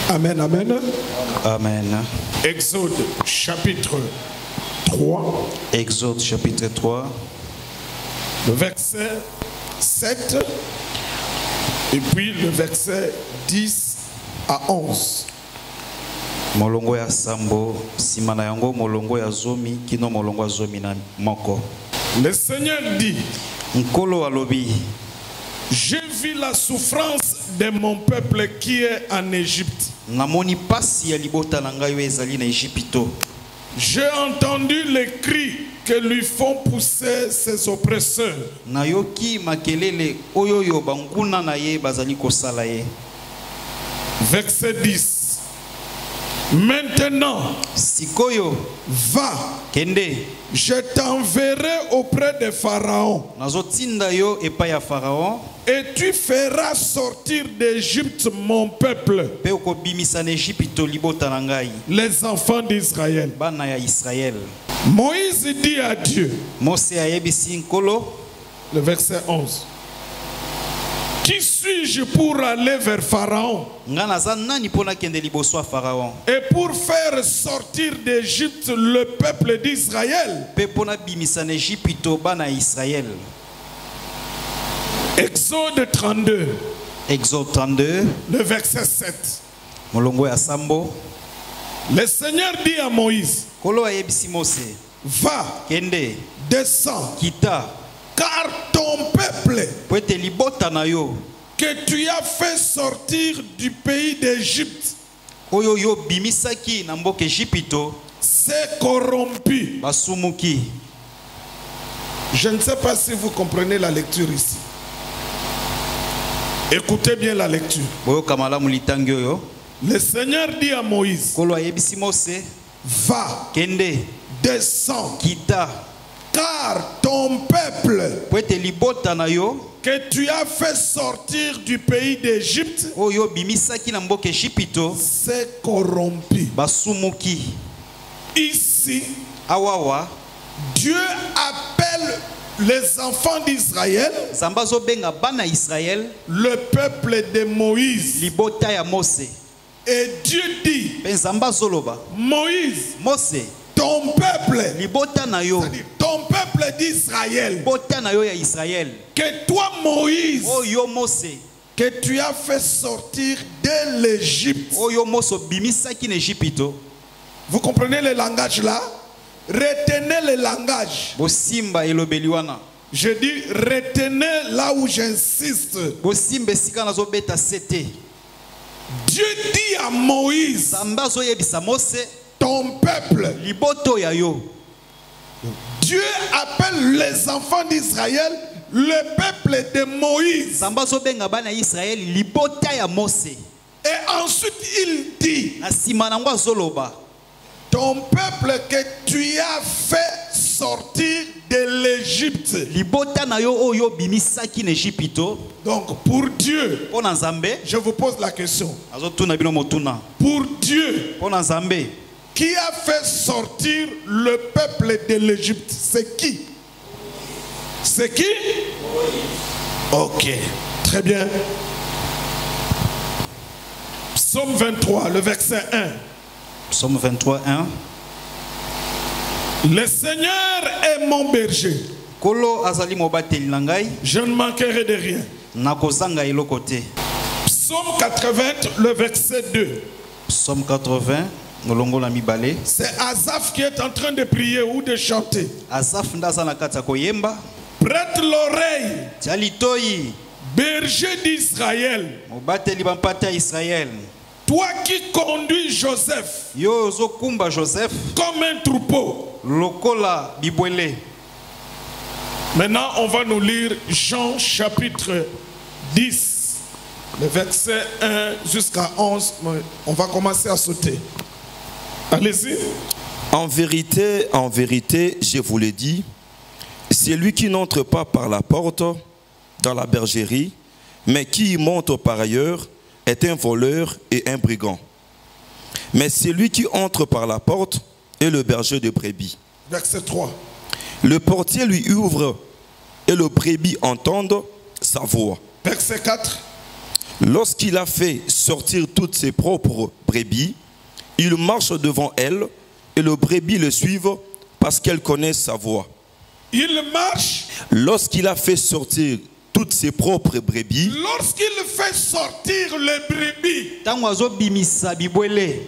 Amen, amen. Amen. Exode chapitre 3. Exode chapitre 3. Le verset 7. Et puis le verset 10 à 11. Molongo ya sambo, simana yango molongo ya zomi, kino molongo ya zomi na moko. Le Seigneur dit, Nkolo alobi, j'ai vu la souffrance de mon peuple qui est en Égypte. namoni pasi ya libota na ngai oyo ezali na Ejipito. J'ai entendu les cris que lui font pousser ses oppresseurs. Nayoki makelele oyo yo banguna na ye bazali kosala ye. Verset 10. Maintenant, Sikoyo, va, kende, je t'enverrai auprès de Pharaon. nazotinda yo epai ya Pharaon, Et tu feras sortir d'Égypte mon peuple, pe okobimisa na Ejipito libota na ngai, les enfants d'Israël. bana ya Israël. Moïse dit à Dieu, Mose ayebisi Nkolo, le verset 11. Qui suis-je pour aller vers Pharaon nga naza nani pona kende liboso ya Pharaon, et pour faire sortir d'Égypte le peuple d'Israël? pe pona bimisa na Ejipito bana ya Israël. Exode 32, Exode 32, le verset 7. molongo ya sambo. Le Seigneur dit à Moïse, Nkolo ayebisi Mose, va, kende, descends, kita, car ton peuple po ete libota na yo, que tu as fait sortir du pays d'Égypte oyo yo bimisaki na mboka Ejipito, s'est corrompu. basumuki. Je ne sais pas si vous comprenez la lecture ici. Écoutez bien la lecture. Boyoka malamu litangi oyo. Le Seigneur dit à Moïse, Nkolo ayebisi Mose, va, kende, descends, kita, car ton peuple po ete libota na yo, que tu as fait sortir du pays d'Égypte oyo bimisaki na mboka Ejipito, s'est corrompu. basumuki. Ici, Awawa, Dieu appelle les enfants d'Israël, Zamba zobenga bana Israël, le peuple de Moïse. libota ya Mose. Et Dieu dit, Pe Zamba zoloba, Moïse, Mose, ton peuple, libota na yo, c'est-à-dire ton peuple d'Israël, libota na yo ya Israël, que toi Moïse, oyo Mose, que tu as fait sortir de l'Égypte. oyo Mose bimisaki na Ejipito. Vous comprenez le langage là? Retenez le langage. Bosimba elobeli wana. Je dis retenez là où j'insiste. Bosimba esika nazobeta sete. Dieu dit à Moïse, Zamba zoyebisa Mose, ton peuple. liboto ya yo. Dieu appelle les enfants d'Israël le peuple de Moïse. Zamba zobenga bana Israël libota ya Mose. Et ensuite il dit, Na sima nango azoloba, ton peuple que tu as fait sortir de l'Égypte. libota na yo oyo bimisaki na Ejipito. Donc pour Dieu, Pona Nzambe, je vous pose la question. azotuna bino motuna. Pour Dieu, Pona Nzambe, qui a fait sortir le peuple de l'Égypte? C'est qui? C'est qui? Ok, très bien. Psaume 23, le verset 1. Psaume 23, 1. Le Seigneur est mon berger. Kolo azali mobateli na ngai, Je ne manquerai de rien. nakozanga eloko te. Psaume 80, le verset 2. Psaume 80, molongo na mibale. C'est Asaph qui est en train de prier ou de chanter. Asaf ndaza na kati ya koyemba. Prête l'oreille, Tia litoi, berger d'Israël. mobateli bampata ya Israël. Toi qui conduis Joseph Yo ozokumba Joseph comme un troupeau. lokola bibwele. Maintenant, on va nous lire Jean chapitre 10, le verset 1 jusqu'à 11. On va commencer à sauter. Allez-y. En vérité, je vous le dis, celui qui n'entre pas par la porte dans la bergerie, mais qui y monte par ailleurs, est un voleur et un brigand. Mais celui qui entre par la porte est le berger de brebis. Verset 3. Le portier lui ouvre et le brebis entendent sa voix. Verset 4. Lorsqu'il a fait sortir toutes ses propres brebis, il marche devant elles et les brebis le suivent parce qu'elles connaissent sa voix. Il marche. Lorsqu'il a fait sortir toutes ses propres brebis, Lorsqu'il fait sortir les brebis, tango azobimisa bibwele,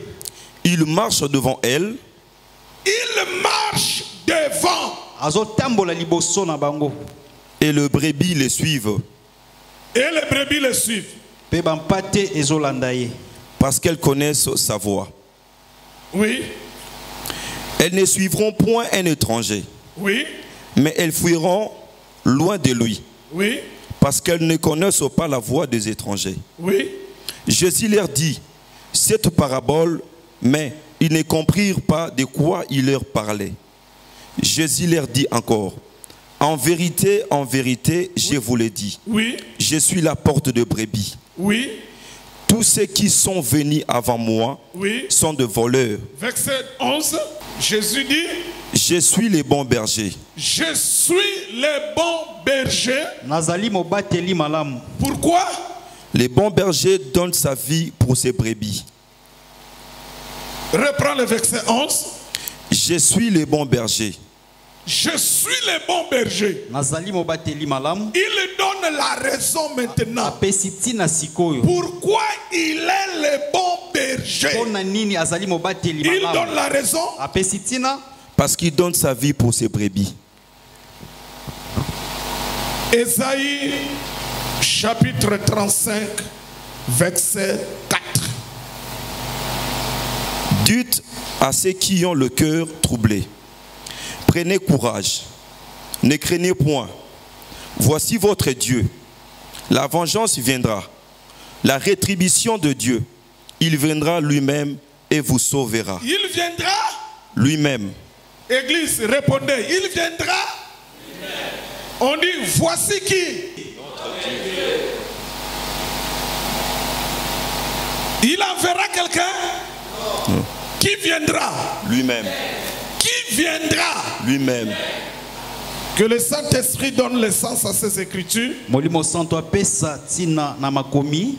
il marche devant elles il marche devant. azotambola liboso na bango, et les brebis le suivent Et les brebis le suivent. pe bampate ezolanda ye. parce qu'elles connaissent sa voix. Oui, Elles ne suivront point un étranger, oui, mais elles fuiront loin de lui, oui, parce qu'elles ne connaissent pas la voix des étrangers. oui. Jésus leur dit cette parabole, mais ils ne comprirent pas de quoi il leur parlait. Jésus leur dit encore, en vérité, je vous le dis, Oui, je suis la porte de brebis. oui, Tous ceux qui sont venus avant moi oui. sont de voleurs. Verset 11, Jésus dit, Je suis le bon berger. je suis le bon berger. Nazali mobateli malamu. Pourquoi? Le bon berger donne sa vie pour ses brebis. Reprends le verset 11. Je suis le bon berger. Je suis le bon berger. Nazali mobateli malamu. Il donne la raison maintenant. Apesi tina sikoyo. Pourquoi il est le bon berger? Pona nini azali mobateli Il malamu. donne la raison. Apesi tina. Parce qu'il donne sa vie pour ses brebis. Ésaïe chapitre 35 verset 4. Dites à ceux qui ont le cœur troublé, prenez courage, ne craignez point. Voici votre Dieu. La vengeance viendra, la rétribution de Dieu. Il viendra lui-même et vous sauvera. Il viendra. Lui-même. Église, répondez. Il viendra. On dit, voici qui? Il enverra quelqu'un? Non. Qui viendra? Lui-même. Qui viendra? Lui-même. Que le Saint-Esprit donne le sens à ces écritures Molimo santo apesa tina na makomi.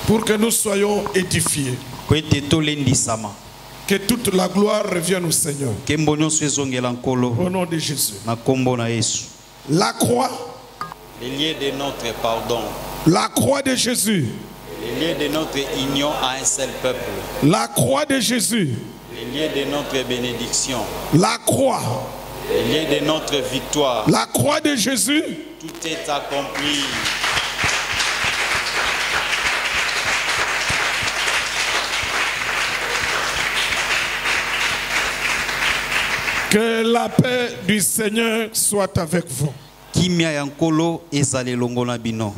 pour que nous soyons édifiés. Kwete tolendi sama. Que toute la gloire revienne au Seigneur. Kembo nyonso ezongela nkolo. Au nom de Jésus. Na kombo na Yesu. La croix. Le lieu de notre pardon. La croix de Jésus. Le lieu de notre union à un seul peuple. La croix de Jésus. Le lieu de notre bénédiction. La croix. Le lieu de notre victoire. La croix de Jésus. Tout est accompli. Que la paix du Seigneur soit avec vous. Kimia ya nkolo ezali longo na bino.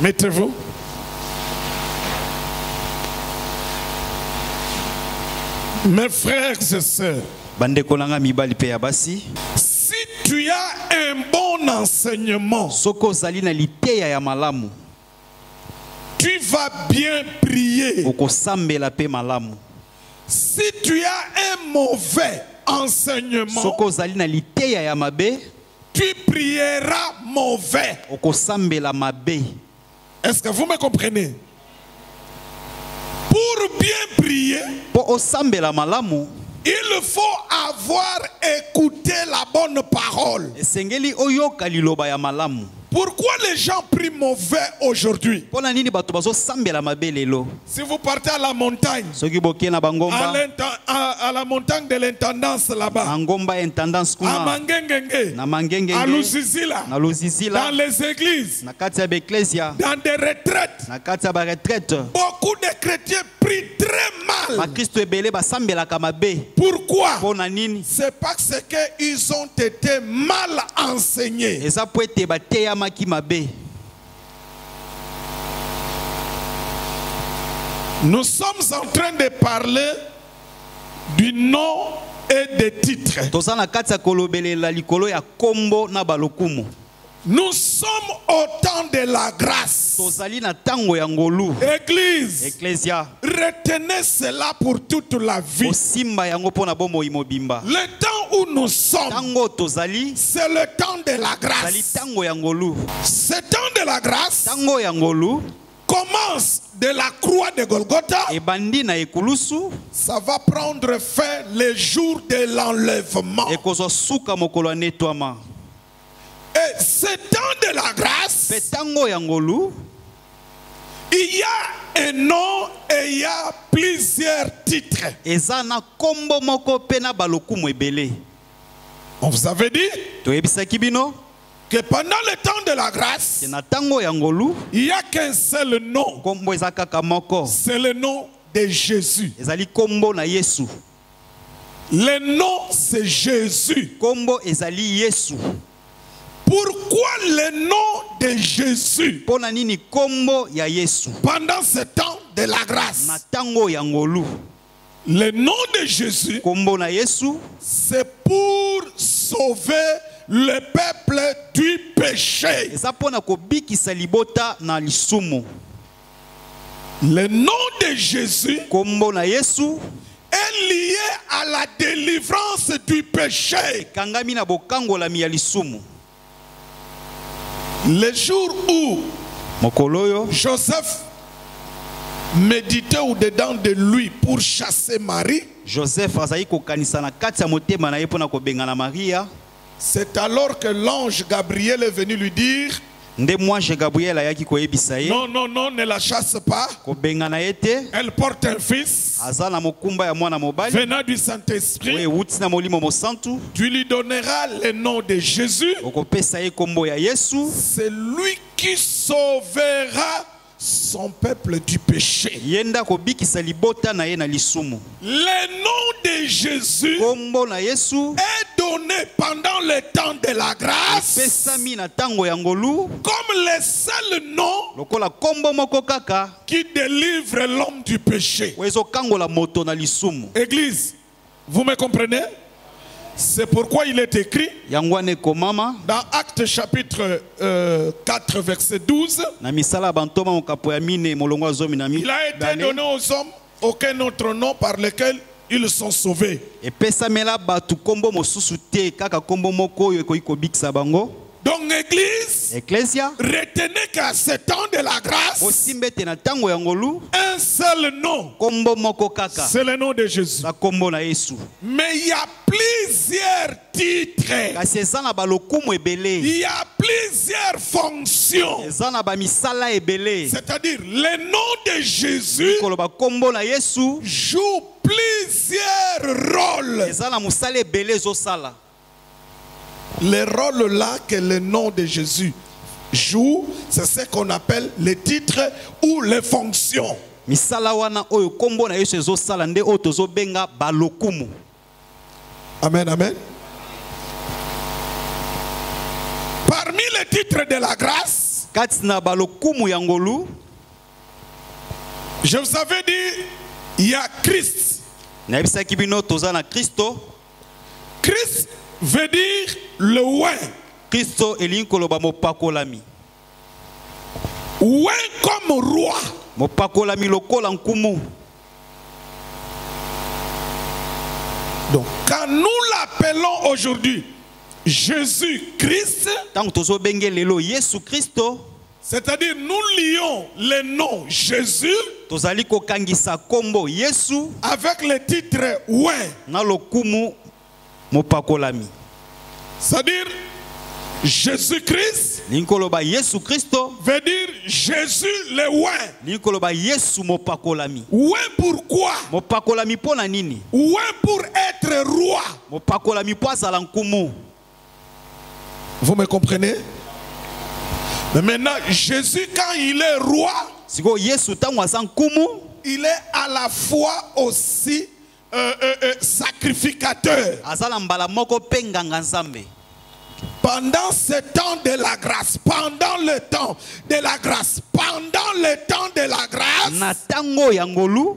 Mettez-vous. Mes frères et sœurs, Bandeko nanga mibali pe ya basi. si tu as un bon enseignement, Soko ozali na liteya ya malamu. tu vas bien prier. Okosambela pe malamu. Si tu as un mauvais enseignement, Soko ozali na liteya ya mabe. tu prieras mauvais. Okosambela mabe. Est-ce que vous me comprenez? Pour bien prier, Po osambela malamu. il faut avoir écouté la bonne parole. Esengeli oyoka liloba ya malamu. Pourquoi les gens prient mauvais aujourd'hui? Pona nini bato bazo sambela mabe lelo. Si vous partez à la montagne, Soki boke na bangomba. à la montagne de l'intendance là-bas, Angomba intendance à kuna. Mangengenge, Na mangenge. à Lusizila, Na Lusizila. dans les églises, Na kati ya beklesia. dans des retraites, Na kati ya ba retraite. beaucoup de chrétiens prient très Ba mal. Kristo ebele basambela mabe. Pourquoi? Pona nini? C'est parce qu'ils ont été mal enseignés. Eza po ete bateya maki mabe. Nous sommes en train de parler du nom et des titres. Toza na kati ya kolobelela likolo ya kombo na balokumu. Nous sommes au temps de la grâce. Tozali na tango ya ngolu. Église, Ecclesia. retenez cela pour toute la vie. Osimba yango pona bomoi mobimba. Le temps où nous sommes, tango tozali c'est le temps de la zali grâce. tango ya ngolu. Ce temps de la grâce Tango ya ngolu commence de la croix de Golgotha. ebandi na ekulusu Ça va prendre fin le jour de l'enlèvement. ekozwa suka mokolo ya netwama. Et ce temps de la grâce, Pe tango ya ngolu il y a un nom et il y a plusieurs titres. eza na kombo moko pe na balokumu ebele. On vous avait dit Toyebisaki bino que pendant le temps de la grâce, ke na tango ya ngolu il n'y a qu'un seul nom. kombo eza kaka moko, C'est le nom de Jésus. ezali kombo na Yesu. Le nom, c'est Jésus. Kombo ezali Yesu. Pourquoi le nom de Jésus Pona nini kombo ya Yesu pendant ce temps de la grâce? na tango ya ngolu? Le nom de Jésus, Kombo na Yesu c'est pour sauver le peuple du péché. eza pona kobikisa libota na lisumu. Le nom de Jésus Kombo na Yesu est lié à la délivrance du péché. kangami na bokangolami ya lisumu. Le jour où Mokolo oyo Joseph méditait au-dedans de lui pour chasser Marie, Joseph azali kokanisa na kati ya motema na ye pona kobengana Maria, c'est alors que l'ange Gabriel est venu lui dire: nde mwange Gabriel ayaki koyebisa ye non, non, non, ne la chasse pas. kobengana ye te, Elle porte un fils aza na mokumba ya mwana mobali venant du oyo Saint-Esprit. ewuti na molimo mosantu. Tu lui donneras le nom de Jésus. Okopesa ye kombo ya Yesu, C'est lui qui sauvera son peuple du péché. yenda kobikisa libota na ye na lisumu. Le nom de Jésus Kombo na Yesu est donné pendant le temps de la grâce pesami na tango ya ngolu comme le seul nom lokola kombo moko kaka qui délivre l'homme du péché. oyo ezokangola moto na lisumu. Église, vous me comprenez? C'est pourquoi il est écrit Yango wana ekomama dans Actes chapitre 4 verset 12. na misala ya bantoma mokapo ya mine molongo ya zomi na Il a été mibale donné aux hommes aucun autre nom par lequel ils sont sauvés. epesamela bato kombo mosusu te kaka kombo moko oyo ekoki kobikisa bango. Donc église, Ecclesia retenez qu'à ce temps de la grâce, osimba ete na tango ya ngolu un seul nom, kombo moko kaka c'est le nom de Jésus. na kombo na Yesu. Mais il y a plusieurs titres, Kasi eza na balokumu ebele, il y a plusieurs fonctions. eza na bamisala ebele. C'est-à-dire, le nom de Jésus Koloba kombo na Yesu joue plusieurs rôles. eza na musala ebele ezosala. Les rôles là que le nom de Jésus joue, c'est ce qu'on appelle les titres ou les fonctions. Misala wana oyo kombo na Yesu ezosala nde oyo tozobenga balokumu. Amen, amen. Parmi les titres de la grâce, Kati na balokumu ya ngolu, je vous avais dit, il y a Christ. nayebisaki bino toza na Kristo. Christ veut dire le oint. Kristo elingi koloba mopakolami. Oint comme roi. Mopakolami lokola nkumu. Donc, quand nous l'appelons aujourd'hui Jésus-Christ, Tango tozobengi lelo Yesu Kristo, c'est-à-dire nous lions le nom Jésus tozali kokangisa kombo Yesu avec le titre oint. na lokumu mopakolami. C'est-à-dire Jésus-Christ Linkoloba Yesu Kristo, veut dire Jésus le oint. linkoloba Yesu mopakolami. Oint pourquoi? Mopakolami pona nini? Oint pour être roi. Mopakolami po azala nkumu. Vous me comprenez? Mais maintenant, Jésus, quand il est roi, Siko Yesu tango aza nkumu, il est à la fois aussi sacrificateur. azala mbala moko pe nganga nzambe. Pendant ce temps de la grâce, pendant le temps de la grâce, pendant le temps de la grâce, Na tango ya ngolu,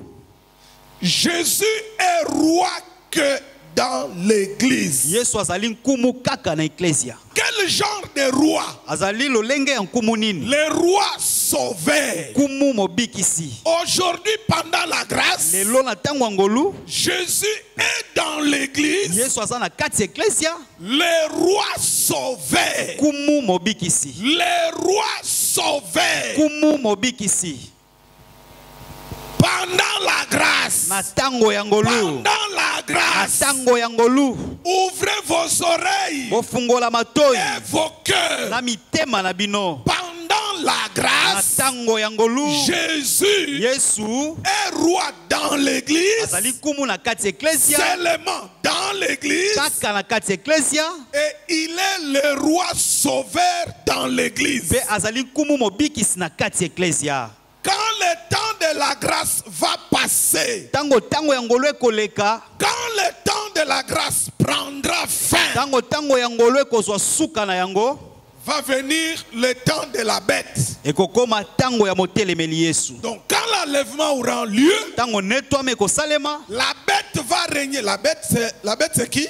Jésus est roi que dans l'église. Yesu azali nkumu kaka na ecclesia. Quel genre de roi? Azali lolenge ya nkumu nini? Le roi sauveur. Nkumu mobikisi. Aujourd'hui, pendant la grâce, Lelo na tango ngolu, Jésus est dans l'église. Yesu azali na kati ya ecclesia. Le roi sauveur. Nkumu mobikisi. Le roi sauveur. Nkumu mobikisi. Pendant la grâce. Na tango ya ngolu. Pendant la grâce. Na tango ya ngolu. Ouvrez vos oreilles Bofungola matoi. et vos cœurs. Na mitema na bino. Pendant la Na grâce, tango ya ngolu. Jésus Yesu est roi dans l'église. azali nkumu na kati ya ecclesia. Seulement dans l'église. Kaka na kati ya ecclesia. Et il est le roi sauveur dans l'église. Pe azali nkumu mobikisi na kati ya ecclesia. Quand le temps de la grâce va passer, Tango ya ngolu ekoleka. quand le temps de la grâce prendra fin, Tango ya ngolu ekozwa suka na yango. va venir le temps de la bête. Ekokoma tango ya motelemeli Yesu. Donc quand l'enlèvement aura lieu, Tango netwame ekosalema. la bête va régner. La bête c'est qui?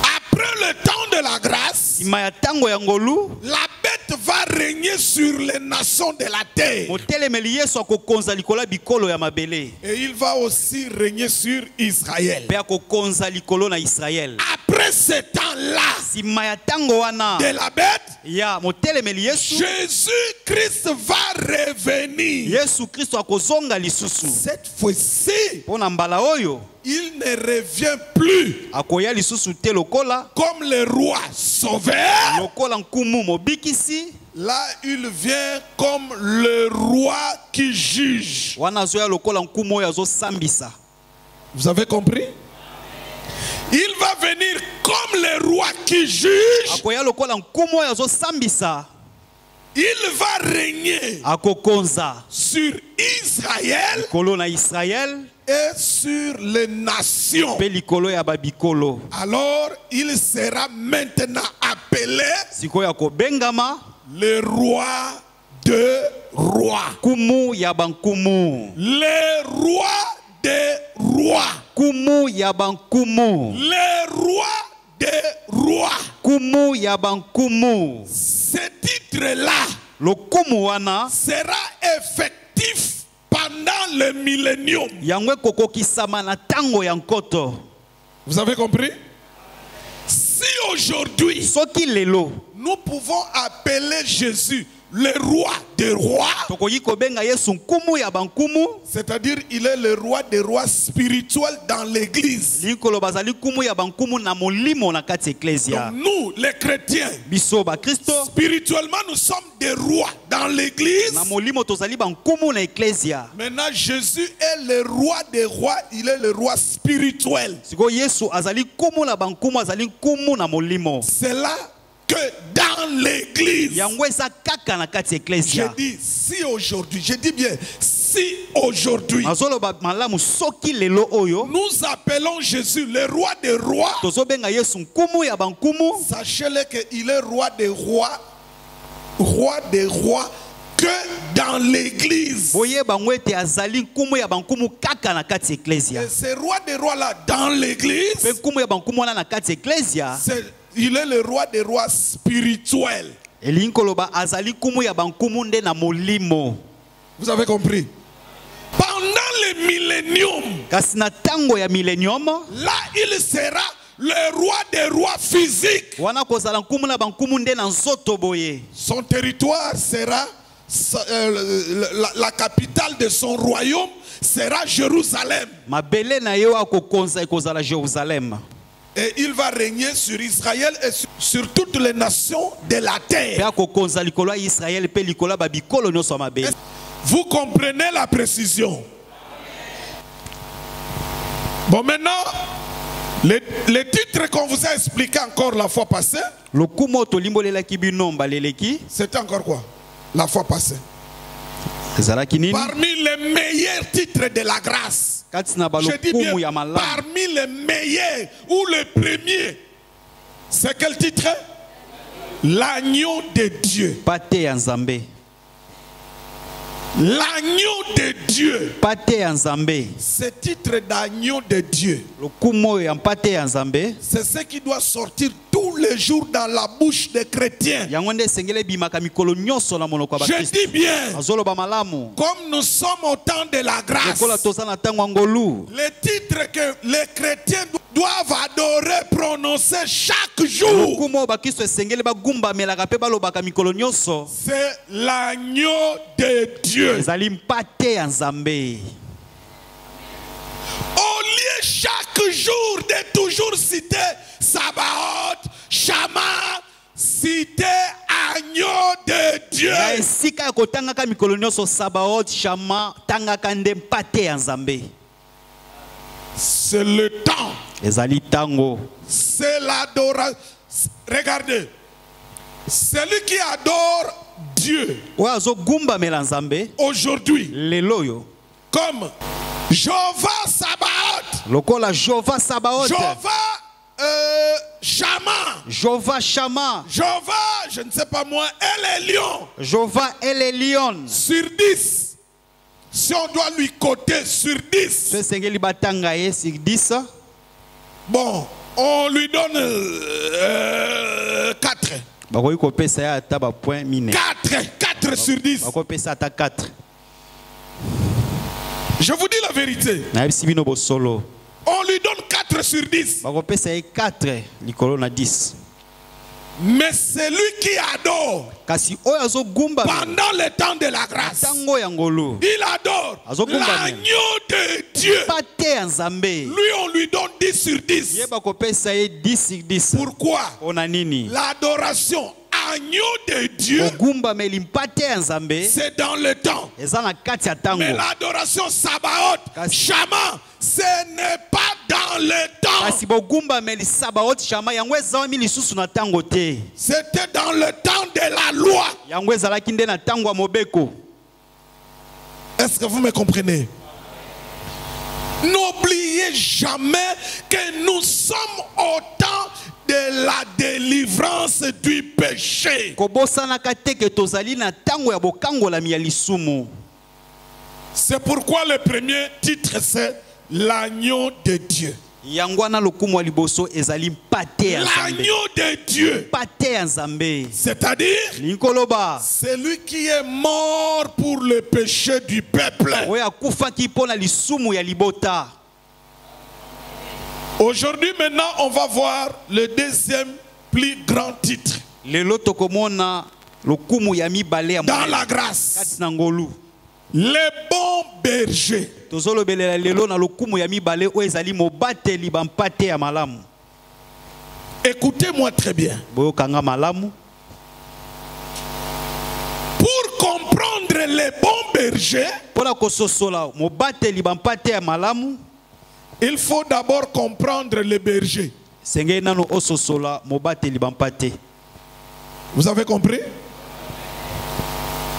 Après le temps de la grâce, Sima ya tango ya ngolu, la bête va régner sur les nations de la terre. motelemeli Yesu akokonza likola bikolo ya mabele. Et il va aussi régner sur Israël. Pe akokonza likolo na Israël. Après ce temps-là Sima ya tango wana de la bête, ya motelemeli Yesu, Jésus-Christ va revenir. Yesu Kristo akozonga lisusu. Cette fois-ci, Pona mbala oyo il ne revient plus akoya lisusu te lokola comme le roi sauveur. lokola nkumu mobikisi. Là, il vient comme le roi qui juge. Wana zoya lokola nkumu oyo azosambisa. Vous avez compris? Il va venir comme le roi qui juge. Akoya lokola nkumu oyo azosambisa. Il va régner Akokonza sur Israël likolo na Israël et sur les nations. pe likolo ya babikolo. Alors, il sera maintenant appelé Sikoyo akobengama le roi de rois. kumu ya bankumu. Le roi des rois. Kumu ya bankumu. Le roi des rois. Kumu ya bankumu. Ce titre-là Lokumu wana sera effectif pendant le millénium. yango ekokokisama na tango ya nkoto. Vous avez compris? Si aujourd'hui Soki lelo nous pouvons appeler Jésus le roi des rois, tokoki kobenga Yesu nkumu ya bankumu, c'est-à-dire il est le roi des rois spirituels dans l'église. likolo bazali kumu ya bankumu na molimo na kati ecclesia. Donc nous, les chrétiens, Biso ba Kristo spirituellement nous sommes des rois dans l'église. na molimo tozali bankumu na ecclesia. Maintenant Jésus est le roi des rois, il est le roi spirituel. Siko Yesu azali kumu na bankumu, azali kumu na molimo. C'est là que dans l'église, Yango eza kaka na kati je ecclesia. dis si aujourd'hui, je dis bien si aujourd'hui Azoloba malamu soki lelo oyo nous appelons Jésus le roi des rois, tozobenga Yesu nkumu ya bankumu, sachez-le qu'il est roi des rois que dans l'église. boye bango ete azali nkumu ya bankumu kaka na kati ecclesia. Et ce roi des rois là dans l'église, Pe nkumu ya bankumu wana na kati ecclesia, il est le roi des rois spirituels. elingi koloba azali nkumu ya bankumu nde na molimo. Vous avez compris? Pendant le millénium, Kasi na tango ya millennium, là il sera le roi des rois physiques. wana kozala nkumu na bankumu nde na nzoto boye. Son territoire sera la capitale de son royaume sera Jérusalem. Mabele na yo akokonza ekozala Jérusalem. Et il va régner sur Israël et sur toutes les nations de la Pe terre. akokonza likolo ya Israël pe likolo ya babikolo nyonso ya mabele. Vous comprenez la précision? Bon, maintenant, le titre qu'on vous a expliqué encore la fois passée, Lokumo tolimbolelaki binomba leleki. c'était encore quoi? La fois passée. Ezalaki nini? Parmi les meilleurs titres de la grâce. Kati na Je dis bien, balokumu ya malamu. parmi les meilleurs ou les premiers. C'est quel titre? L'agneau de Dieu. Pate ya Nzambe. L'agneau de Dieu. Pate ya Nzambe. Ce titre d'agneau de Dieu, Lokumo ya pate ya Nzambe. c'est ce qui doit sortir tous les jours dans la bouche des chrétiens. Yango nde sengele bimaka mikolo nyonso na monoko ya Je Bakristo. dis bien, Azoloba malamu. comme nous sommes au temps de la grâce, Lokola toza na tango ya ngolu. les titres que les chrétiens doivent adorer, prononcer chaque jour, Lokumo Bakristo esengele bagumba melaka pe balobaka mikolo nyonso. c'est l'agneau de Dieu. Ezali mpate ya Nzambe. Au lieu chaque jour de toujours citer Sabaoth, Shama, citer agneau de Dieu. Na esika ya kotangaka mikolo nyonso Sabaoth, Shama, tangaka nde mpate ya Nzambe. C'est le temps. Ezali tango. C'est l'adoration. Regardez. Celui qui adore Dieu Oyo azogumba mela Nzambe aujourd'hui, lelo yo. comme Jéhovah Sabaoth, Lokola Jova Sabaoth. Jéhovah Shama, Jova Shama. Jéhovah, je ne sais pas moi, elle est lion. Jova Elelion. Sur 10. Si on doit lui coter sur 10, Ce sengeli batanga ye sur 10. bon, on lui donne 4. Bakoki kopesa ya ata ba point mine. 4 sur 10. Bakopesa ata 4. Je vous dis la vérité. Na yebisi bino bosolo. On lui donne 4 sur 10. Bakopesa ye 4 likolo na 10. Mais celui qui adore Kasi oyo azogumba pendant le temps de la grâce, tango ya ngolu. il adore l'agneau de Dieu. Pate ya Nzambe. Lui, on lui donne 10 sur 10. Ye bakopesa ye 10 sur 10. Pourquoi? Ona nini? L'adoration agneau de Dieu, Ogumba meli mpate ya Nzambe. c'est dans le temps. Eza na kati ya tango. Mais l'adoration Sabaoth, Shama, ce n'est pas dans le temps. Kasi bogumba meli Sabaoth Shama yango ezami lisusu na tango te. C'était dans le temps de la loi. Yango ezalaki nde na tango ya mobeko. Est-ce que vous me comprenez? N'oubliez jamais que nous sommes au temps de la délivrance du péché. Kobosanaka te ke tozali na tango ya bokangolami ya lisumu. C'est pourquoi le premier titre c'est l'agneau de Dieu. Yangwana lokumu wa liboso ezali mpate ya Nzambe. L'agneau de Dieu. Pate ya Nzambe. C'est-à-dire Linkoloba. celui qui est mort pour le péché du peuple. Oya kufaki pona lisumu ya libota. Aujourd'hui maintenant on va voir le deuxième plus grand titre Lelo tokomona lokumu ya mibale ya dans la grâce. kati na ngolu. Les bons bergers. Tozolobelela lelo na lokumu ya mibale oyo ezali mobateli bampate ya malamu. Écoutez-moi très bien. Boyokanga malamu. Pour comprendre les bons bergers, Pona kososola mobateli bampate ya malamu. il faut d'abord comprendre les bergers. Senge nano ososola mobateli bampate. Vous avez compris?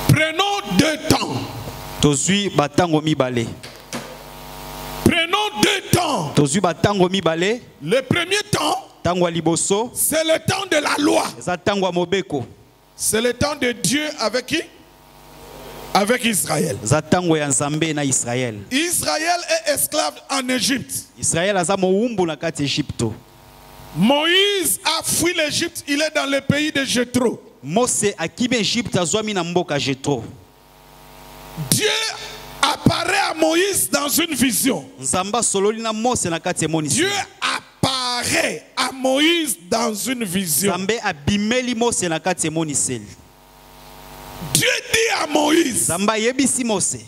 Prenons 2 temps. Tozui batango mibale. Prenons 2 temps. Tozui batango mibale. Le premier temps, Tango liboso. c'est le temps de la loi. Eza tango mobeko. C'est le temps de Dieu avec qui? Avec Israël. Eza tango ya Nzambe na Israël. Israël est esclave en Égypte. Israël aza mowumbu na kati Egypto. Moïse a fui l'Égypte, il est dans le pays de Jéthro. Mose akimi Egypte azwami na mboka Jetro. Dieu apparaît à Moïse dans une vision. Nzamba sololi na Mose na kati emonisi. Dieu apparaît à Moïse dans une vision. Nzambe abimeli Mose na kati emoniseli. Dieu dit à Moïse, Nzamba yebisi Mose.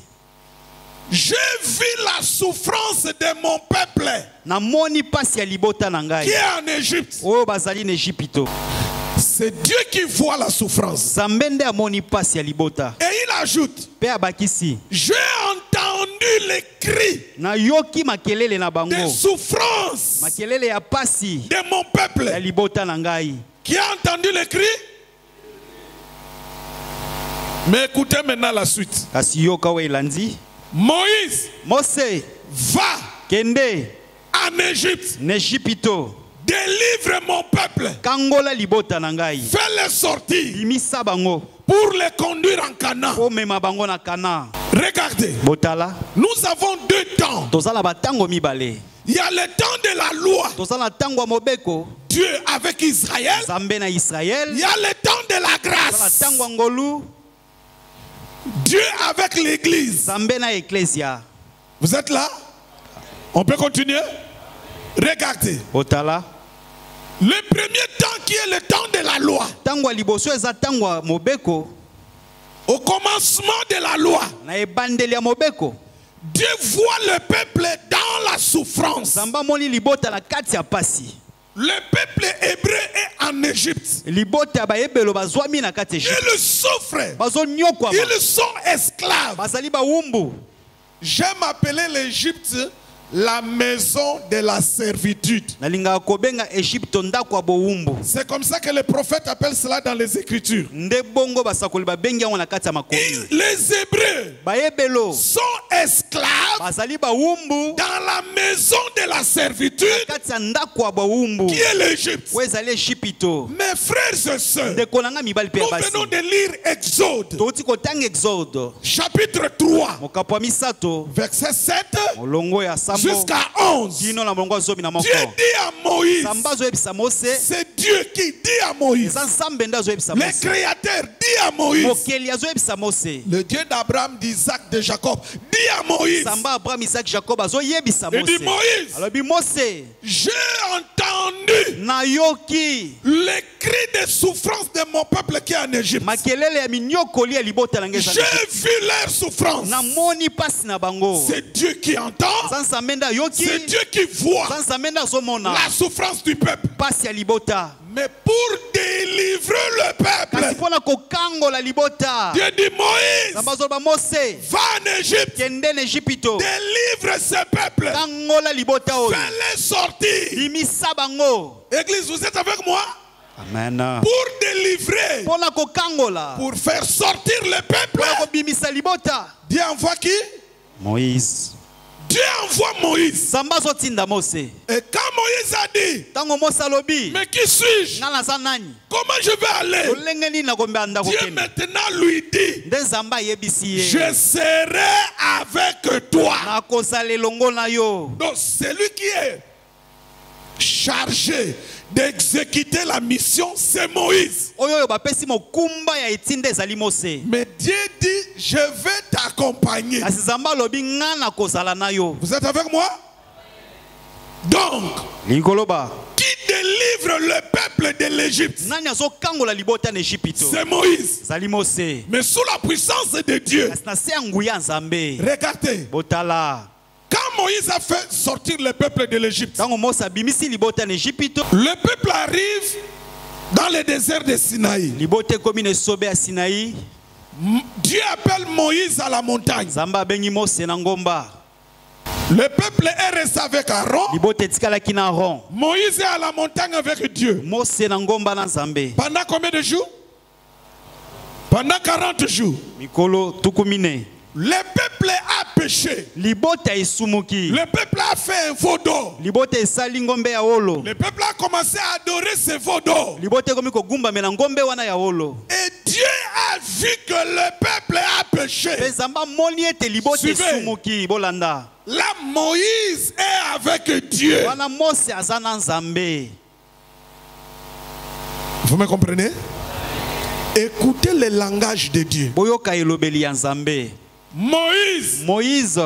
j'ai vu la souffrance de mon peuple Na moni pasi ya libota na ngai. qui est en Égypte. Oyo bazali na Egypto. C'est Dieu qui voit la souffrance. Nzambe nde amoni pasi ya libota. Et il ajoute, Pe abakisi. j'ai entendu les cris Na yoki makelele na bango. de souffrance Makelele ya pasi de mon peuple. ya libota na ngai. Qui a entendu les cris? Mais écoutez maintenant la suite. Kasi yoka we elandi. Moïse Mose va kende en Égypte. na Egypto. Délivre mon peuple. Kangola libota na ngai. Fais-les sortir. Bimisa bango. pour les conduire en Canaan. po mema bango na Kana. Regardez, Botala. nous avons deux temps. Tozala batango mibale. Il y a le temps de la loi, Tozala tango mobeko. Dieu avec Israël. Zambe na Israël. Il y a le temps de la Tozala grâce, tango ngolu. Dieu avec l'église. Zambe na Ecclesia. Vous êtes là? On peut continuer? Regardez, Botala. le premier temps qui est le temps de la loi, Tango liboso eza tango mobeko. au commencement de la loi, Na ebandeli ya mobeko. Dieu voit le peuple dans la souffrance. Zamba moni libota na kati ya pasi. Le peuple hébreu est en Égypte. Libota ba ebelo bazwami na kati ya Egypte. Ils souffrent. Bazo nyokwa. Ils sont esclaves. Bazali ba wumbu. J'aime appeler l'Égypte la maison de la servitude. Nalinga kobenga Egypte ndako ya bowumbu. C'est comme ça que le prophète appelle cela dans les Écritures. Nde bongo basakoli babengi yango na kati ya makomi. Les Hébreux Ba ebelo sont esclaves bazali ba wumbu dans la maison de la servitude kati ya ndako ya bowumbu. qui est l'Égypte. Wo ezali Egypto. Mes frères et sœurs, Ndeko nanga mibali pe nous basi. venons de lire Exode, Toti kotanga Exode. chapitre 3, Mokapo ya misato. verset 7 Molongo ya sambo. jusqu'à 11. Dino na molongo ya zomi na moko. Dieu dit à Moïse, Samba zo yebisa Mose. c'est Dieu qui dit à Moïse, Eza nzambe nde azo yebisa le Mose. Créateur dit à Moïse, Mokeli azo yebisa Mose. le Dieu d'Abraham, d'Isaac, de Jacob, dit à Moïse, Samba Abraham Isaac Jacob azo yebisa il dit Mose. Moïse, Alobi Mose. j'ai entendu Nayoki. les cris de souffrance de mon peuple qui est en Égypte. Makelele ya minyokoli ya libota na ngeza. J'ai vu leur souffrance. Na moni pasi na bango. C'est Dieu qui entend, Sansa menda yoki. c'est Dieu qui voit Sansa menda azomona. la souffrance du peuple. Pasi ya libota. Mais pour délivrer le Kasi peuple, pona kokangola libota. Dieu dit Moïse, Samba zoba Mose. va en Égypte, Kende na Egypto. délivre ce peuple, Kangola libota oyo. fais-les sortir. Bimisa bango. Église, vous êtes avec moi? Amen. Pour délivrer, Pona kokangola. pour faire sortir le peuple, Pona kobimisa libota. Dieu envoie qui? Moïse. Dieu envoie Moïse. Samba zotinda Mose. Et quand Moïse a dit, Tango Mose alobi. mais qui suis-je? Nga naza nani? Comment je vais aller? Olenge nini na kombe andako Dieu kende. maintenant lui dit, Nde Nzamba yebisi ye. je serai avec toi. Na kozala elongo na yo. Donc celui qui est chargé d'exécuter la mission, c'est Moïse. Oyo bapesi mokumba ya etinda ezali Mose. Mais Dieu dit, je vais t'accompagner. Kasi Nzamba alobi nga na kozala na yo. Vous êtes avec moi? Donc, Likoloba. qui délivre le peuple de l'Égypte? Nani azokangola libota na Egypto. C'est Moïse. Zali Mose. Mais sous la puissance de Dieu. Kasi na se ya nguya Nzambe. Regardez, Botala. quand Moïse a fait sortir le peuple de l'Égypte, Tango Mose abimisi libota na Egypto. le peuple arrive dans le désert de Sinaï. Libote komi na sobe ya Sinaï. Dieu appelle Moïse à la montagne. Nzamba bengi Mose na ngomba. Le peuple est resté avec Aaron. Libote tikalaki na Aaron. Moïse est à la montagne avec Dieu. Mose na ngomba na Nzambe. Pendant combien de jours? Pendant 40 jours. Mikolo tukumine. Le peuple a péché. Libota esumuki. Le peuple a fait un veau d'or. Libota esali ngombe ya holo. Le peuple a commencé à adorer ce veau d'or. Libote komi kogumba mena ngombe wana ya holo. Et Dieu a vu que le peuple a péché. Pe Nzamba moni ete libote Suivez. esumuki bolanda. Là, Moïse est avec Dieu. Wana Mose aza na Nzambe. Vous me comprenez? Écoutez le langage de Dieu. Boyoka elobeli ya Nzambe. Moïse, Moïse,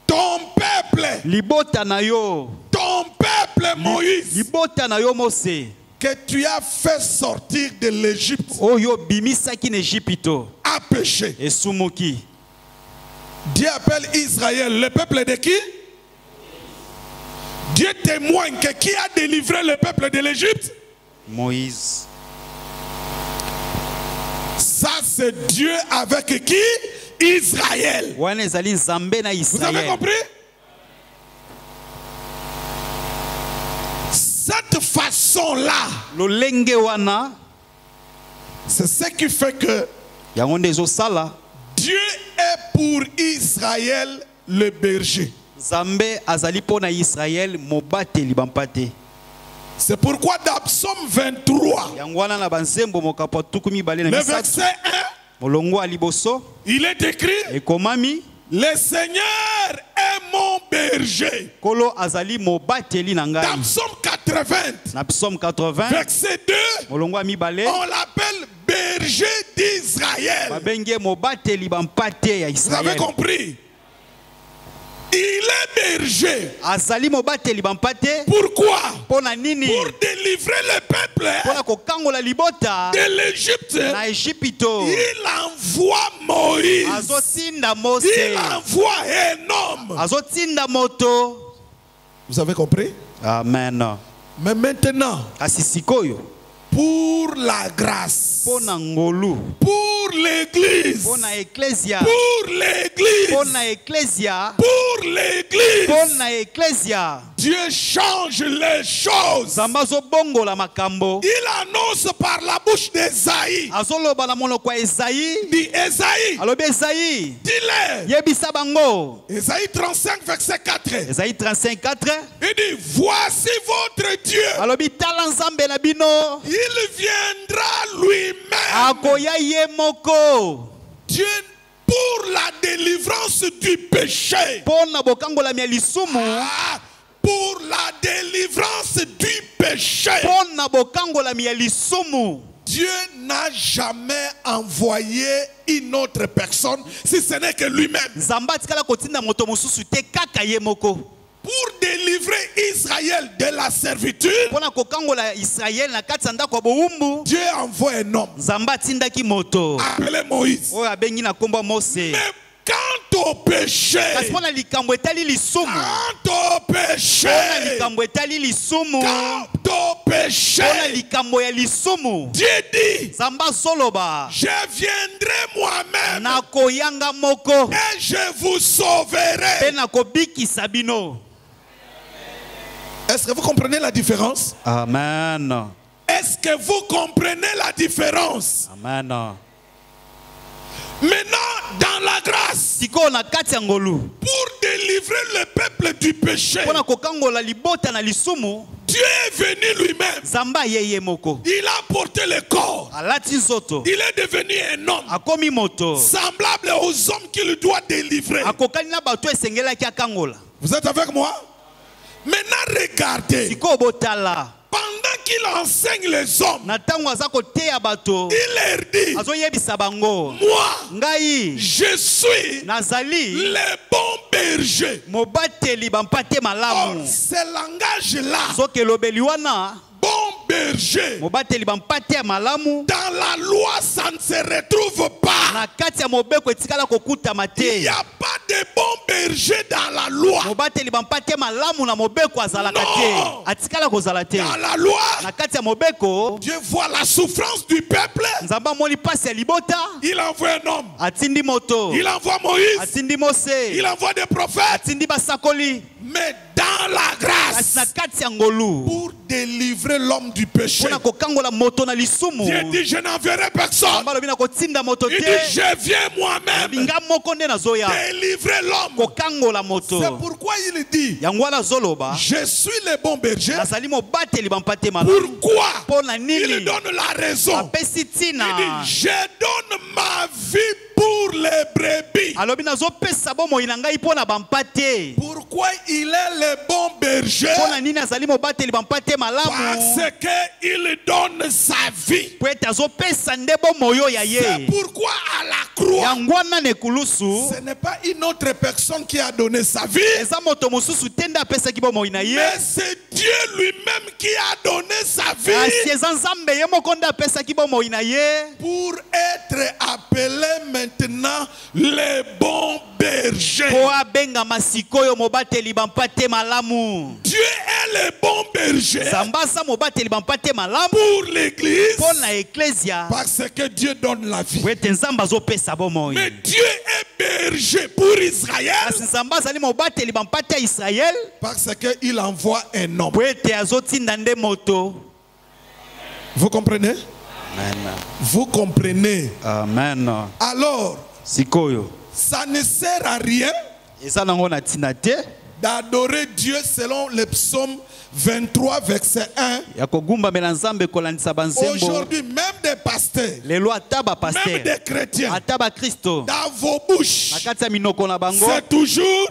ton peuple, libota na yo. ton peuple, Moïse, Libota na yo Mose. que tu as fait sortir de l'Égypte, Oyo bimisaki na Egypto. a péché. Esumuki. Dieu appelle Israël, le peuple de qui? Dieu témoigne que qui a délivré le peuple de l'Égypte? Moïse. Ça, c'est Dieu avec qui? Israël. Wana ezali Nzambe na Vous avez Israël. compris? Cette façon-là, Lolenge wana. c'est ce qui fait que Yango nde ezosala. Dieu est pour Israël le berger. Nzambe azali pona Israël mobateli bampate. C'est pourquoi dans Psaume 23, Yango wana na banzembo mokapo tukumi bale na le misato. verset 1, molongo ya liboso il est écrit, ekomami le Seigneur est mon berger. kolo azali mobateli na Dans ngai. Psaume 80, Na psaume 80 verset 2, molongo ya mibale on l'appelle berger d'Israël. babenge mobateli bampate ya Vous avez Israël. compris? Il est berger. Azali mobateli bampate Pourquoi? pona nini? Pour délivrer le peuple Pona kokangola libota de l'Égypte. na Ejipito. Il envoie Moïse. Azotinda Mose. Il envoie un homme. Azotinda moto. Vous avez compris? Amen. Mais maintenant, Kasi sikoyo pour la grâce, pona ngolu, pour l'église, pona ecclesia, pour l'église, pona ecclesia, pour l'église, pona ecclesia. Dieu change les choses. Zamba zo bongo la makambo. Il annonce par la bouche d'Esaïe. Azoloba na monoko ya Esaïe. Dit Esaïe, Alobi Esaïe. dis-le. Yebisa bango. Esaïe 35, verset 4. Esaïe 35:4. Il dit, voici votre Dieu. Alobi tala nzambe na bino. Il viendra lui-même. Akoya ye moko. Dieu pour la délivrance du péché. Pona bokangola mi lisumu. Ah, pour la délivrance du péché. Pona bokangola mi lisumu. Dieu n'a jamais envoyé une autre personne si ce n'est que lui-même. Zamba tikala kotinda moto mosusu te kaka ye moko. Pour délivrer Israël de la servitude, Pona kokangola Israël na kati ya ndako ya bowumbu. Dieu envoie un homme Zamba tindaki moto. appelé Moïse. Oyo abengi na kombo ya Mose. Mais quant au péché, Kasi pona likambo etali lisumu. quant au péché, Pona likambo etali lisumu. quant au péché, Pona likambo ya lisumu. Dieu dit, Zamba soloba. je viendrai moi-même Na koyanga moko. et je vous sauverai. Pe na kobikisa bino. Est-ce que vous comprenez la différence? Amen. Est-ce que vous comprenez la différence? Amen. Maintenant, dans la grâce, Siko na kati ya ngolu. pour délivrer le peuple du péché, Pona kokangola libota na lisumu. Dieu est venu lui-même. Zamba yeye moko. Il a porté le corps. Alati nzoto. Il est devenu un homme Akomi moto. semblable aux hommes qu'il doit délivrer. Akokani na bato esengelaki akangola. Vous êtes avec moi? Maintenant, regardez. Siko botala. Pendant qu'il enseigne les hommes, Na tango aza koteya bato. il leur dit, Azoyebisa bango. moi, Ngai je suis nazali le bon berger. mobateli bampate Or, malamu. ce langage-là, Soki elobeli wana bon berger, mobateli bampate ya malamu. dans la loi, ça ne se retrouve pas. Na kati ya mobeko etikala kokutama Il te. n'y a pas de bon berger dans la loi. Mobateli bampate malamu na mobeko azalaka Non. te. Atikala kozala te. Dans la loi, Na kati ya mobeko Dieu voit la souffrance du peuple. nzambe amoni pasi ya libota. Il envoie un homme. Atindi moto. Il envoie Moïse. Atindi Mose. Il envoie des prophètes. Atindi basakoli. Mais dans la Kasi na grâce, kati ya ngolu. pour délivrer l'homme du péché, Pona kokangola moto na lisumu. Dieu dit, je n'enverrai personne. Nzambe alobi na kotinda moto Il dit, te. je viens moi-même Binga moko nde nazoya. délivrer l'homme. Kokangola moto. C'est pourquoi il dit, Yango wana zoloba. je suis le bon berger. Nazali mobateli bampate malamu. Pourquoi? Pona Il nini? donne la raison. Apesi tina. Il dit, je donne ma vie pour les brebis. Alobi nazopesa bomoi na ngai pona bampate. Pourquoi il est le bon berger? Pona nini azali mobateli bampate malamu. Parce qu'il donne sa vie. Po ete azopesa nde bomoi oyo ya C'est ye. pourquoi à la croix, Yango wana nekulusu. ce n'est pas une autre personne qui a donné sa vie, Eza moto mosusu te nde apesaki bomoi na ye. mais c'est Dieu lui-même qui a donné sa Kasi vie eza nzambe ye moko nde apesaki bomoi na ye. pour être appelé maintenant le bon berger. Po abengama sikoyo mobateli bampate malamu. Dieu est le bon berger Zambasa mobateli bampate malamu. pour l'église Po na ecclesia. parce que Dieu donne la vie. Po ete nzambe azopesa bomoi. Mais Dieu est berger pour Israël Kasi nzambe azali mobateli bampate ya Israel. parce qu'il envoie un homme. Po ete azotinda nde moto. Vous comprenez? Amen. Vous comprenez? Amen. Alors, Sikoyo. ça ne sert à rien Eza nango na tina te. d'adorer Dieu selon le psaume 23, verset 1. Aujourd'hui, même des pasteurs, même des chrétiens, dans vos bouches, c'est toujours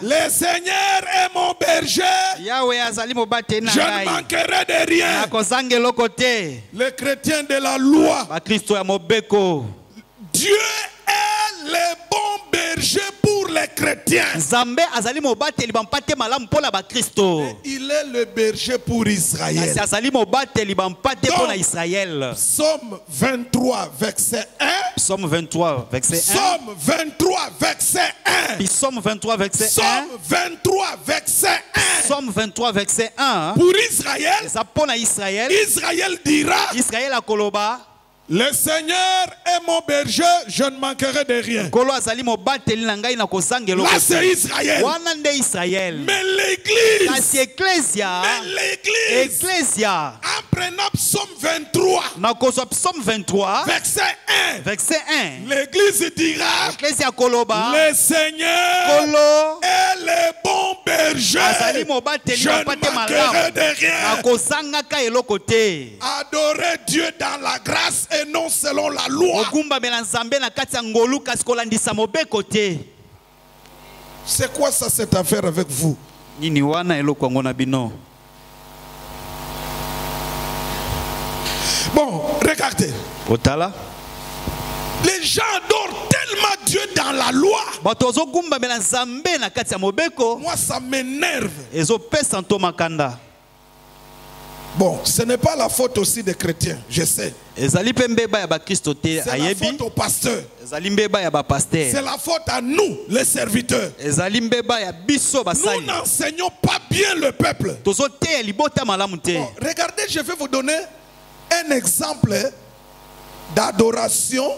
le Seigneur est mon berger, je ne manquerai de rien. Les chrétiens de la loi, Dieu est le bon berger pour les chrétiens. Il est le berger pour Israël. Donc, Psaume 23, verset 1. Psaume 23, verset 1. Psaume 23, verset 1. Psaume 23, verset 1. Psaume 23, verset 1. Psaume 23, verset 1. Pour Israël, Israël dira, le Seigneur est mon berger, je ne manquerai de rien. Là, c'est Israël. Mais l'Église, en prenant Psaume 23, verset 1, l'Église dira, le Seigneur est le bon berger, je ne manquerai de rien. Adorer Dieu dans la grâce et non selon la loi. C'est quoi ça, cette affaire avec vous? Bon, regardez. Les gens adorent tellement Dieu dans la loi. Moi, ça m'énerve. Bon, ce n'est pas la faute aussi des chrétiens, je sais. C'est la faute aux pasteurs. C'est la faute à nous, les serviteurs. Nous n'enseignons pas bien le peuple. Bon, regardez, je vais vous donner un exemple d'adoration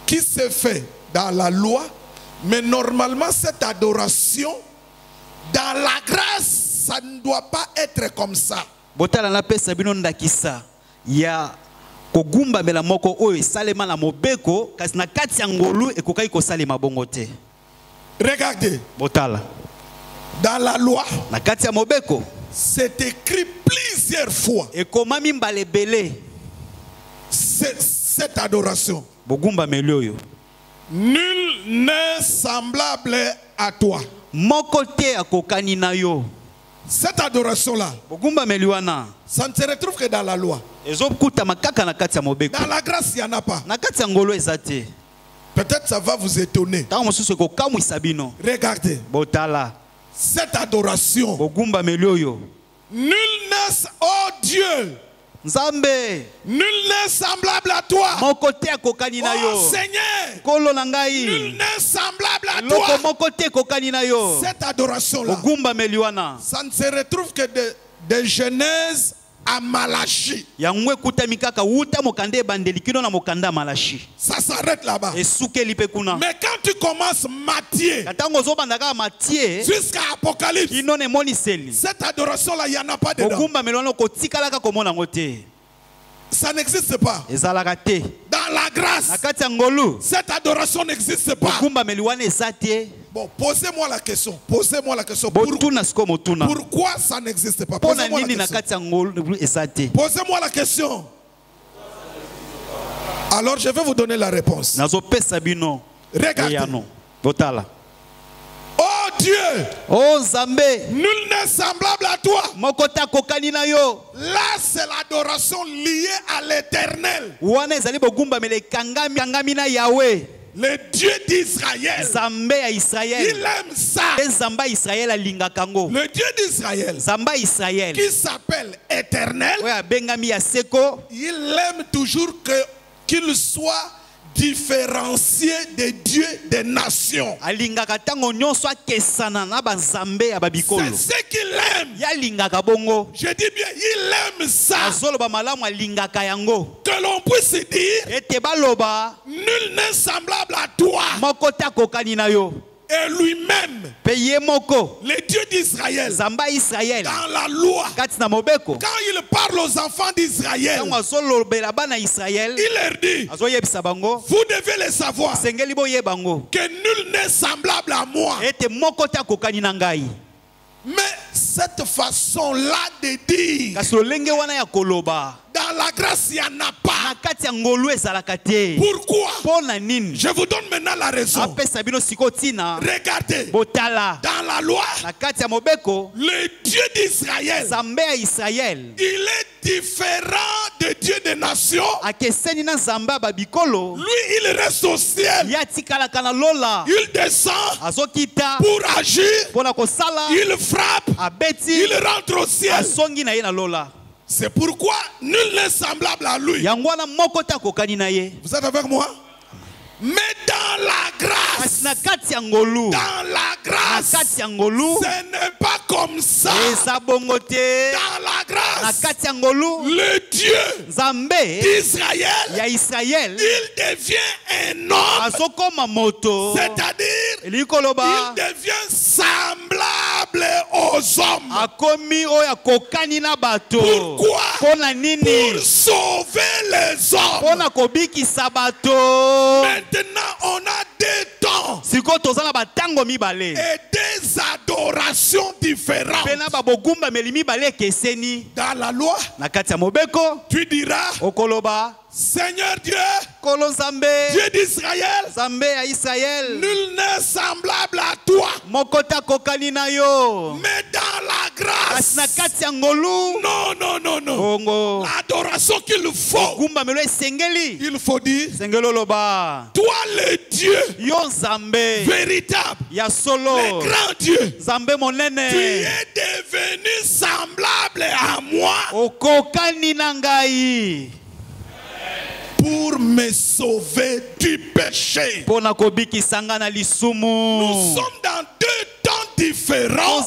qui se fait dans la loi, mais normalement cette adoration, dans la grâce, ça ne doit pas être comme ça. Regardez. Dans la loi, c'est écrit plusieurs fois. Cette adoration. Nul n'est semblable à toi. Cette adoration-là, ça ne se retrouve que dans la loi. Dans la grâce, il n'y en a pas. Peut-être ça va vous étonner. Regardez. Cette adoration. Nul n'est, oh Dieu, nul n'est semblable à toi. Oh Seigneur, nul n'est semblable à toi. Cette adoration-là, ça ne se retrouve que de Genèse à Malachie. Ça s'arrête là-bas. Mais quand tu commences Matthieu jusqu'à Apocalypse, cette adoration-là, il n'y en a pas dedans. Ça n'existe pas. Dans la grâce, cette adoration n'existe pas. Bon, posez-moi la question. Posez-moi la question. Pourquoi ça n'existe pas? Posez-moi la question. Posez-moi la question. Alors je vais vous donner la réponse. Regardez. Oh Dieu, oh Zambé, nul n'est semblable à toi. Là, c'est l'adoration liée à l'éternel. Le Dieu d'Israël, il aime ça. Le Dieu d'Israël, qui s'appelle éternel, il aime toujours qu'il soit différencié des dieux des nations. C'est ce qu'il aime. Je dis bien, il aime ça. Que l'on puisse dire, nul n'est semblable à toi. et lui-même, le Dieu d'Israël, dans la loi, quand il parle aux enfants d'Israël, il leur dit, vous devez le savoir, que nul n'est semblable à moi. Mais cette façon-là de dire, dans la grâce, il n'y en a pas. Pourquoi? Je vous donne maintenant la raison. Regardez, dans la loi, le Dieu d'Israël, il est différent de Dieu des nations. Lui, il reste au ciel. Il descend pour agir. Il frappe. Il rentre au ciel. C'est pourquoi nul n'est semblable à lui. Vous êtes avec moi? Mais dans la grâce, ce n'est pas comme ça. Dans la grâce, le Dieu d'Israël, il devient un homme, c'est-à-dire il devient semblable aux hommes. Pourquoi? Pour sauver les hommes. Maintenant, on a des temps et des adorations différentes. Dans la loi, tu diras, Seigneur Dieu, Dieu d'Israël, nul n'est semblable à toi. Mais dans la grâce, non. L'adoration qu'il faut, il faut dire, toi le Dieu véritable, le grand Dieu, tu es devenu semblable à moi pour me sauver du péché. Nous sommes dans deux temps différents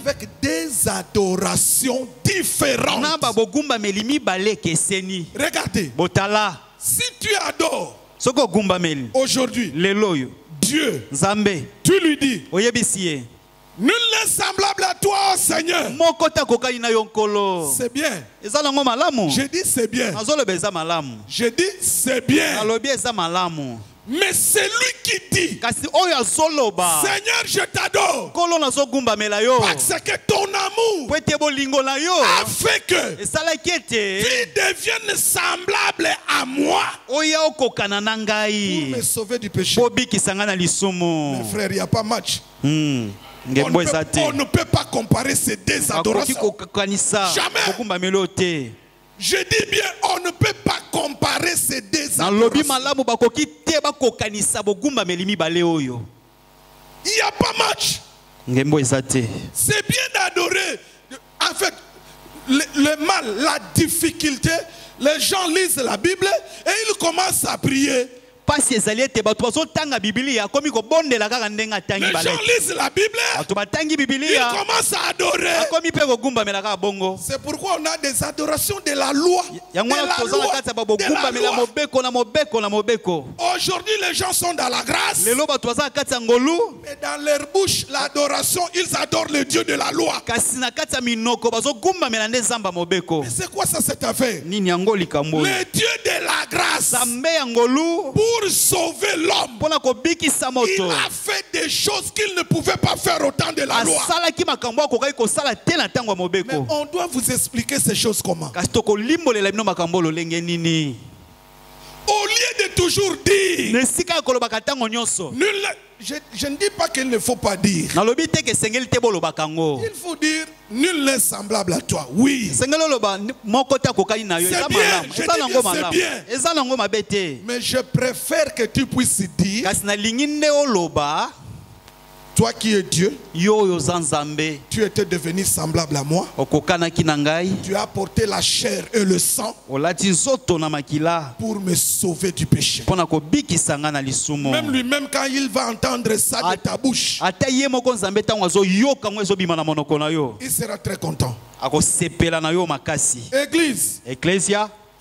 avec des adorations différentes. Regardez, si tu adores aujourd'hui Dieu, tu lui dis, nul n'est semblable à toi, oh Seigneur. C'est bien. Je dis c'est bien. Je dis c'est bien. Mais c'est lui qui dit, Seigneur, je t'adore, parce que ton amour a fait que tu deviennes semblable à moi pour me sauver du péché. Mes frères, il n'y a pas match. On ne peut pas comparer ces deux adorations. Jamais. Je dis bien, on ne peut pas comparer ces deux adorations. Il n'y a pas match. C'est bien d'adorer. En fait, le mal, la difficulté, les gens lisent la Bible et ils commencent à prier. Les gens lisent la Bible, ils commencent à adorer. C'est pourquoi on a des adorations de la loi. Aujourd'hui, les gens sont dans la grâce, mais dans leur bouche, l'adoration, ils adorent le Dieu de la loi. Mais c'est quoi ça, cette affaire? Le Dieu de la grâce, pour sauver l'homme, il a fait des choses qu'il ne pouvait pas faire au temps de la loi. Mais on doit vous expliquer ces choses comment? Au lieu de toujours dire, je ne dis pas qu'il ne faut pas dire. Il faut dire, nul n'est semblable à toi. Oui. C'est bien, je dis que c'est bien. Mais je préfère que tu puisses dire, toi qui es Dieu, tu étais devenu semblable à moi. Tu as apporté la chair et le sang pour me sauver du péché. Même lui-même, quand il va entendre ça de ta bouche, il sera très content. Église,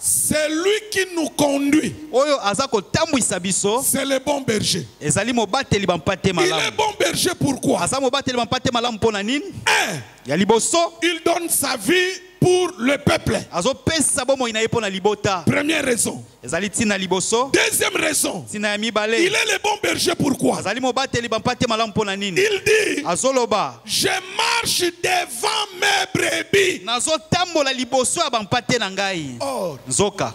C'est lui qui nous conduit. oyo aza kotambwisa biso C'est le bon berger. ezali mobateli bampate Il est malamu. bon berger pourquoi? Aza mobateli bampate malamu mpona nini? Un, Ya liboso il donne sa vie pour le peuple. azopesa bomoi na ye mpona libota. Première raison. Ezali ntina liboso. Deuxième raison. Ntina ya Il mibale est le bon berger pourquoi? azali mobateli bampate malamu mpona nini? Il dit, Azoloba je marche devant mes brebis. nazotambola liboso ya bampate na ngai. Or, Nzoka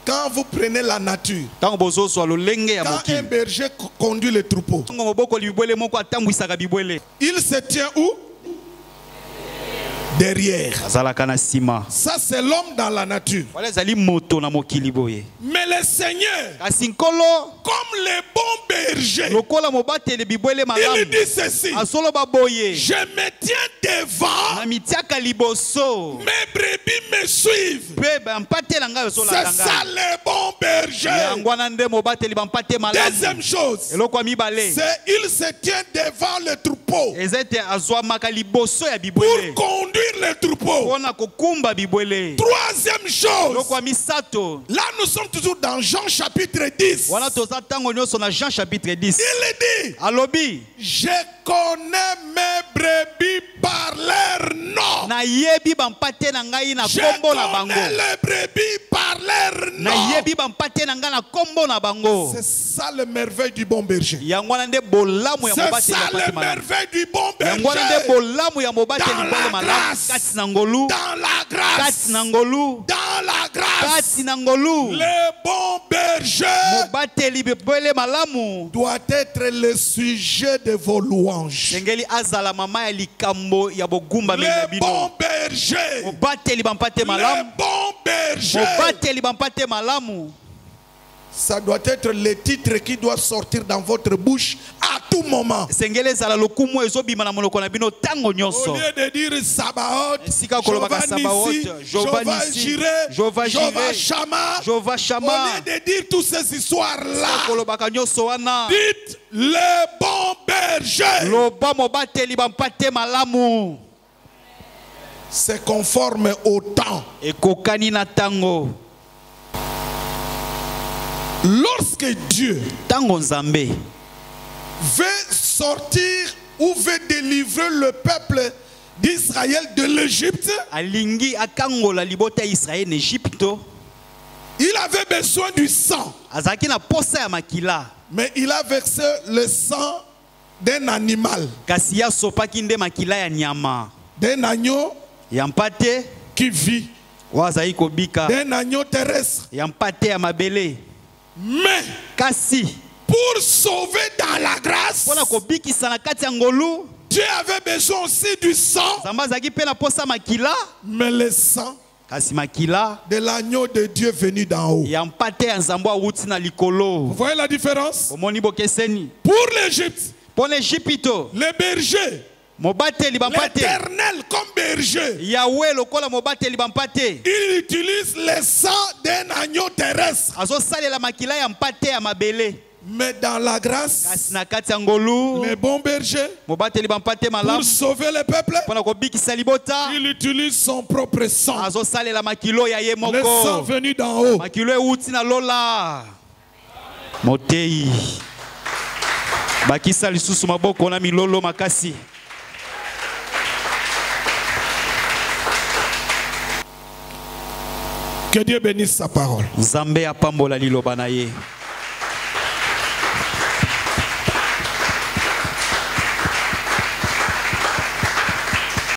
quand vous prenez la nature, ntango bozozwa lolenge ya quand un mokili, berger conduit le troupeau, ntango mobokoli bibwele moko atambwisaka bibwele il se tient où? Derrière. azalaka na nsima. Ça, c'est l'homme dans la nature. Wala ezali moto na mokili boye. Mais le Seigneur, Kasi nkolo comme le bon berger, lokola mobateli bibwele il malamu dit ceci: azoloba boye je me tiens devant, na mitiaka liboso mes brebis me suivent. mpe bampate na ngai C'est ozolanda ça ngai. le bon berger. Yango wana nde mobateli bampate Deuxième malamu. chose, Eloko ya mibale c'est il se tient devant le troupeau eza ete azwamaka liboso ya pour bibwele conduire le troupeau. mpona kokumba bibwele. Troisième chose, Eloko ya misato là nous sommes toujours dans Jean chapitre 10. wana toza ntango nyonso na Jean chapitre 10 Il dit, alobi je connais mes brebis par leur nom. nayebi bampate na ngai na Je kombo na bango. connais les brebis par leur nom. Nayebi bampate na ngai na kombo na bango. C'est ça le merveille du bon berger. Yango wana nde bolamu ya C'est mobateli ça bampate le malamu. merveille du bon Yango wana nde berger. bolamu ya mobateli Dans bibwele la malamu grâce. kati na ngolu, Dans la grâce. kati na ngolu, Dans la grâce. kati na ngolu. Le bon berger Mobateli bibwele malamu doit être le sujet de vos louanges. sengeli azala mama ya likambo ya bogumba Le na bon bino. berger. Mobateli bampate Le malamu, bon berger. mobateli bampate malamu. Ça doit être le titre qui doit sortir dans votre bouche à tout moment. Sengeli ezala lokumu ezobima na monoko na bino tango Au nyonso. lieu de dire Sabaoth, Esika kolobaka Sabaoth, Jehovah Jehovah Nissi, Nissi, Jehovah Jehovah Shammah, Jehovah au Shammah. lieu de dire toutes ces histoires-là, kolobaka nyonso wana dites le bon berger. loba mobateli bampate malamu C'est conforme au temps. ekokani na tango. Lorsque Dieu Tango nzambe veut sortir ou veut délivrer le peuple d'Israël de l'Égypte, alingi akangola libota ya Israël na Egypto, il avait besoin du sang. azalaki na posa ya makila, Mais il a versé le sang d'un animal, kasi asopaki nde makila ya nyama d'un agneau ya mpate qui vit, oyo azalaki kobika, d'un agneau terrestre. ya mpate ya mabele. Mais Kasi pour sauver dans la grâce, mpona kobikisa na kati ya ngolu, Dieu avait besoin aussi du sang. nzambe azalaki mpe na posa makila, Mais le sang kasi makila de l'agneau de Dieu venu d'en haut. ya mpate ya nzambe awuti na likolo. Vous voyez la différence? Omoni bokeseni. Pour l'Égypte, Mpona Egypto le berger, mobateli bampate l'Éternel comme berger, Yahweh lokola mobateli bampate il utilise le sang d'un agneau terrestre. azosalela makila ya mpate ya mabele. Mais dans la grâce, Kasi na kati ya ngolu le bon berger, mobateli bampate pour malamu sauver le peuple, mpona kobikisa libota il utilise son propre sang. azosalela makilo ya ye Le sang moko, venu d'en haut. makilo euti na lola. Motei bakisa lisusu maboko na milolo makasi. Que Dieu bénisse sa parole. Nzambe apambola liloba na ye.